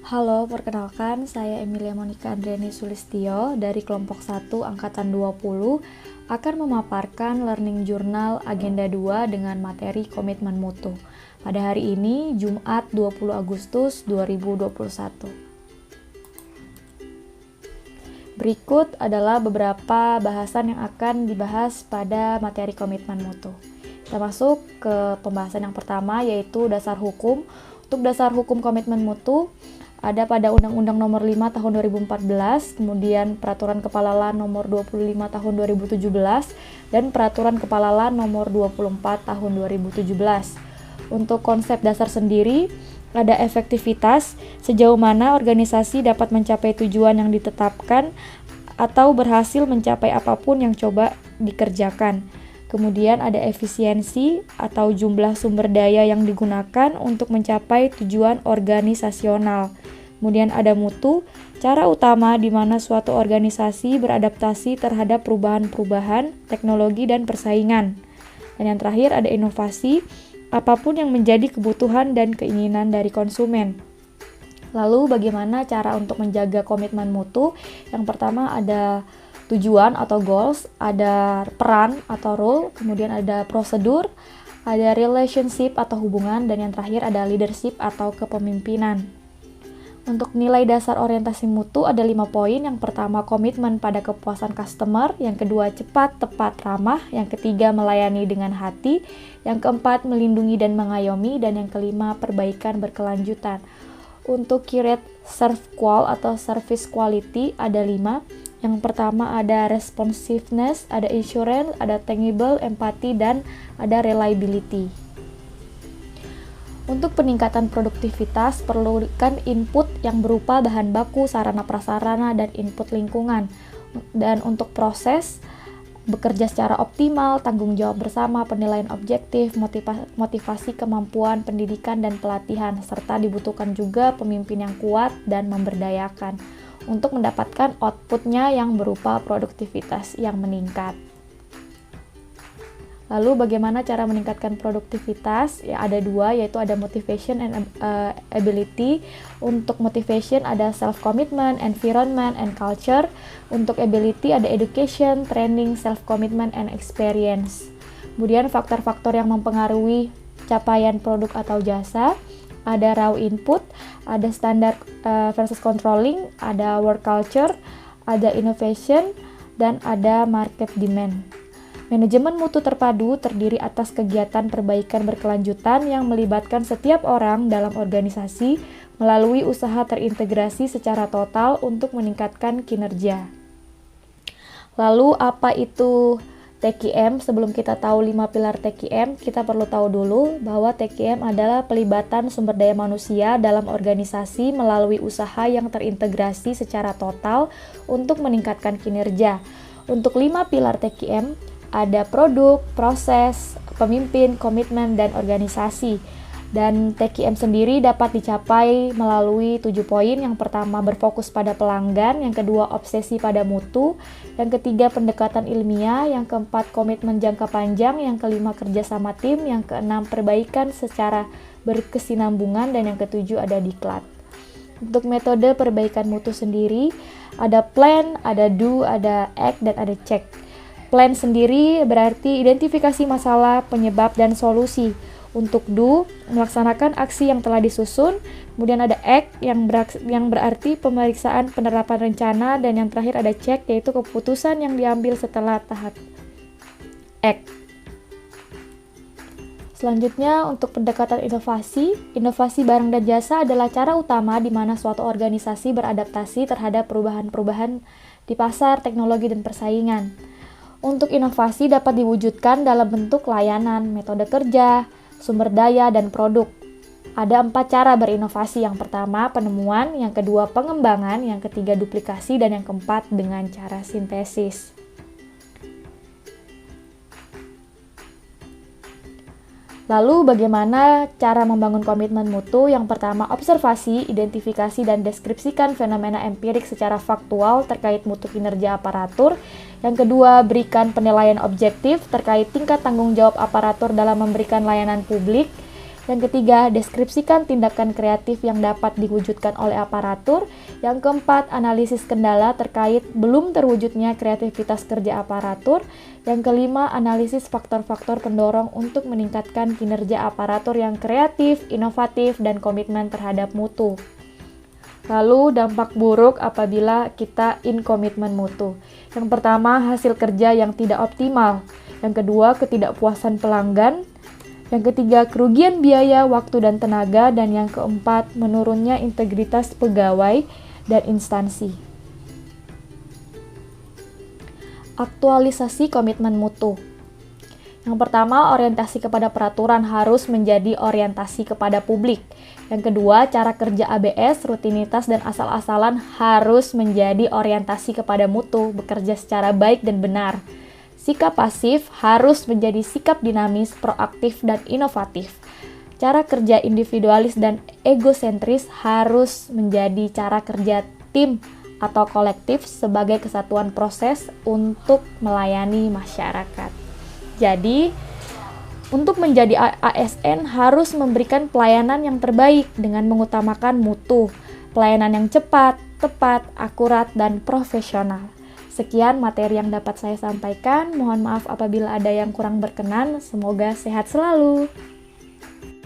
Halo, perkenalkan saya Emilia Monica Andriani Sulistyo dari kelompok 1 Angkatan 20 akan memaparkan Learning Journal Agenda 2 dengan materi komitmen mutu pada hari ini Jumat 20 Agustus 2021. Berikut adalah beberapa bahasan yang akan dibahas pada materi komitmen mutu. Kita masuk ke pembahasan yang pertama yaitu dasar hukum. Untuk dasar hukum komitmen mutu ada pada Undang-Undang Nomor 5 Tahun 2014, kemudian Peraturan Kepala LAN Nomor 25 Tahun 2017, dan Peraturan Kepala LAN Nomor 24 Tahun 2017. Untuk konsep dasar sendiri, ada efektivitas, sejauh mana organisasi dapat mencapai tujuan yang ditetapkan atau berhasil mencapai apapun yang coba dikerjakan. Kemudian ada efisiensi atau jumlah sumber daya yang digunakan untuk mencapai tujuan organisasional. Kemudian ada mutu, cara utama di mana suatu organisasi beradaptasi terhadap perubahan-perubahan teknologi dan persaingan. Dan yang terakhir ada inovasi, apapun yang menjadi kebutuhan dan keinginan dari konsumen. Lalu bagaimana cara untuk menjaga komitmen mutu? Yang pertama ada tujuan atau goals, ada peran atau role, kemudian ada prosedur, ada relationship atau hubungan, dan yang terakhir ada leadership atau kepemimpinan. Untuk nilai dasar orientasi mutu ada 5 poin. Yang pertama komitmen pada kepuasan customer, yang kedua cepat, tepat, ramah, yang ketiga melayani dengan hati, yang keempat melindungi dan mengayomi, dan yang kelima perbaikan berkelanjutan. Untuk key rate serve qual atau service quality ada 5. Yang pertama ada responsiveness, ada assurance, ada tangible, empathy, dan ada reliability. Untuk peningkatan produktivitas perlukan input yang berupa bahan baku, sarana prasarana, dan input lingkungan. Dan untuk proses bekerja secara optimal, tanggung jawab bersama, penilaian objektif, motivasi kemampuan, pendidikan, dan pelatihan, serta dibutuhkan juga pemimpin yang kuat dan memberdayakan untuk mendapatkan outputnya yang berupa produktivitas yang meningkat. Lalu bagaimana cara meningkatkan produktivitas? Ya, ada 2, yaitu ada motivation and ability. Untuk motivation ada self-commitment, environment, and culture. Untuk ability ada education, training, self-commitment, and experience. Kemudian faktor-faktor yang mempengaruhi capaian produk atau jasa, ada raw input, ada standard versus controlling, ada work culture, ada innovation, dan ada market demand. Manajemen mutu terpadu terdiri atas kegiatan perbaikan berkelanjutan yang melibatkan setiap orang dalam organisasi melalui usaha terintegrasi secara total untuk meningkatkan kinerja. Lalu apa itu TQM? Sebelum kita tahu 5 pilar TQM, kita perlu tahu dulu bahwa TQM adalah pelibatan sumber daya manusia dalam organisasi melalui usaha yang terintegrasi secara total untuk meningkatkan kinerja. Untuk 5 pilar TQM, ada produk, proses, pemimpin, komitmen, dan organisasi. Dan TQM sendiri dapat dicapai melalui 7 poin. Yang pertama berfokus pada pelanggan, yang kedua obsesi pada mutu, yang ketiga pendekatan ilmiah, yang keempat komitmen jangka panjang, yang kelima kerjasama tim, yang keenam perbaikan secara berkesinambungan, dan yang ketujuh ada diklat. Untuk metode perbaikan mutu sendiri ada plan, ada do, ada act, dan ada check. Plan sendiri berarti identifikasi masalah, penyebab, dan solusi. Untuk do, melaksanakan aksi yang telah disusun. Kemudian ada act yang berarti pemeriksaan penerapan rencana, dan yang terakhir ada check yaitu keputusan yang diambil setelah tahap act. Selanjutnya untuk pendekatan inovasi barang dan jasa adalah cara utama di mana suatu organisasi beradaptasi terhadap perubahan-perubahan di pasar, teknologi, dan persaingan. Untuk inovasi dapat diwujudkan dalam bentuk layanan, metode kerja, sumber daya, dan produk. Ada 4 cara berinovasi. Yang pertama penemuan, yang kedua pengembangan, yang ketiga duplikasi, dan yang keempat dengan cara sintesis. Lalu bagaimana cara membangun komitmen mutu? Yang pertama observasi, identifikasi, dan deskripsikan fenomena empirik secara faktual terkait mutu kinerja aparatur. Yang kedua berikan penilaian objektif terkait tingkat tanggung jawab aparatur dalam memberikan layanan publik. Yang ketiga, deskripsikan tindakan kreatif yang dapat diwujudkan oleh aparatur. Yang keempat, analisis kendala terkait belum terwujudnya kreativitas kerja aparatur. Yang kelima, analisis faktor-faktor pendorong untuk meningkatkan kinerja aparatur yang kreatif, inovatif, dan komitmen terhadap mutu. Lalu, dampak buruk apabila kita in komitmen mutu. Yang pertama, hasil kerja yang tidak optimal. Yang kedua, ketidakpuasan pelanggan. Yang ketiga, kerugian biaya, waktu, dan tenaga. Dan yang keempat, menurunnya integritas pegawai dan instansi. Aktualisasi komitmen mutu. Yang pertama, orientasi kepada peraturan harus menjadi orientasi kepada publik. Yang kedua, cara kerja ABS, rutinitas, dan asal-asalan harus menjadi orientasi kepada mutu, bekerja secara baik dan benar. Sikap pasif harus menjadi sikap dinamis, proaktif, dan inovatif. Cara kerja individualis dan egosentris harus menjadi cara kerja tim atau kolektif sebagai kesatuan proses untuk melayani masyarakat. Jadi, untuk menjadi ASN harus memberikan pelayanan yang terbaik dengan mengutamakan mutu, pelayanan yang cepat, tepat, akurat, dan profesional. Sekian materi yang dapat saya sampaikan. Mohon maaf apabila ada yang kurang berkenan. Semoga sehat selalu.